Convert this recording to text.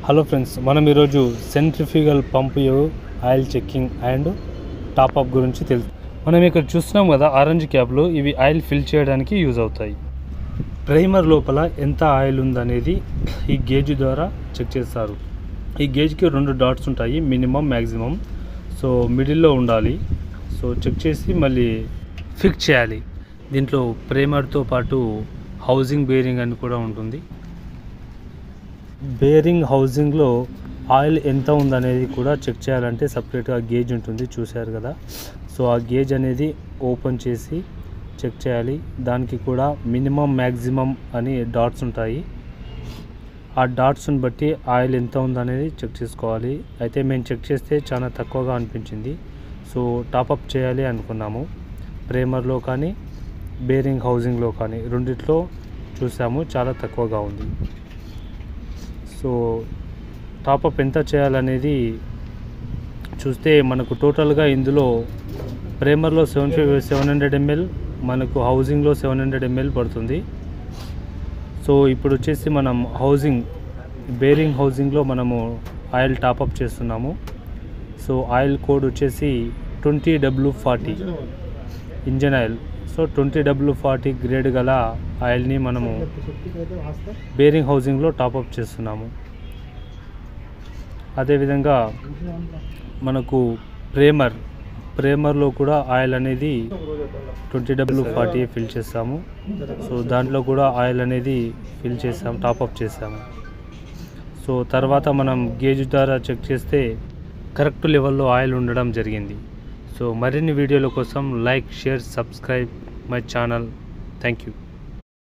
Hello friends, మనం ఈరోజు centrifugal pump oil checking and top-up గురించి తెలుసు. మనం ఇక్కడ చూస్తున్నాం కదా, ఆరెంజ్ క్యాప్లు, ఇవి ఆయిల్ ఫిల్ చేయడానికి యూజ్ అవుతాయి. ప్రైమర్ లోపల ఎంత ఆయిల్ ఉందనేది ఈ గేజ్ ద్వారా చెక్ చేస్తారు. ఈ గేజ్కి 2 డాట్స్ ఉంటాయి, మినిమం మ్యాక్సిమం. సో మిడిల్లో ఉండాలి. సో చెక్ చేసి మళ్ళీ ఫిక్స్ చేయాలి. దీంట్లో ప్రైమర్తో పాటు హౌసింగ్ బేరింగ్ అని కూడా ఉంటుంది. బేరింగ్ హౌసింగ్లో ఆయిల్ ఎంత ఉందనేది కూడా చెక్ చేయాలంటే సపరేట్గా గేజ్ ఉంటుంది, చూశారు కదా. సో ఆ గేజ్ అనేది ఓపెన్ చేసి చెక్ చేయాలి. దానికి కూడా మినిమం మ్యాక్సిమం అని డాట్స్ ఉంటాయి. ఆ డాట్స్ని బట్టి ఆయిల్ ఎంత ఉందనేది చెక్ చేసుకోవాలి. అయితే మేము చెక్ చేస్తే చాలా తక్కువగా అనిపించింది. సో టాపప్ చేయాలి అనుకున్నాము. ప్రైమర్లో కానీ బేరింగ్ హౌసింగ్లో కానీ రెండిట్లో చూసాము, చాలా తక్కువగా ఉంది. సో టాపప్ ఎంత చేయాలనేది చూస్తే మనకు టోటల్గా ఇందులో ప్రైమర్లో 700 ml, మనకు హౌసింగ్లో 700 ml పడుతుంది. సో ఇప్పుడు వచ్చేసి మనం బేరింగ్ హౌసింగ్లో మనము ఆయిల్ టాపప్ చేస్తున్నాము. సో ఆయిల్ కోడ్ వచ్చేసి 20W40 engine oil. So 20W40 grade గల ఆయిల్ని మనము బేరింగ్ హౌసింగ్లో టాపప్ చేస్తున్నాము. అదేవిధంగా మనకు ప్రైమర్లో కూడా ఆయిల్ అనేది 20W40 ఫిల్ చేస్తాము. సో దాంట్లో కూడా ఆయిల్ అనేది ఫిల్ చేస్తాము, టాపప్ చేస్తాము. సో తర్వాత మనం గేజ్ ద్వారా చెక్ చేస్తే కరెక్ట్ లెవెల్లో ఆయిల్ ఉండడం జరిగింది. సో మరిన్ని వీడియోల కోసం like, share, subscribe my channel. Thank you.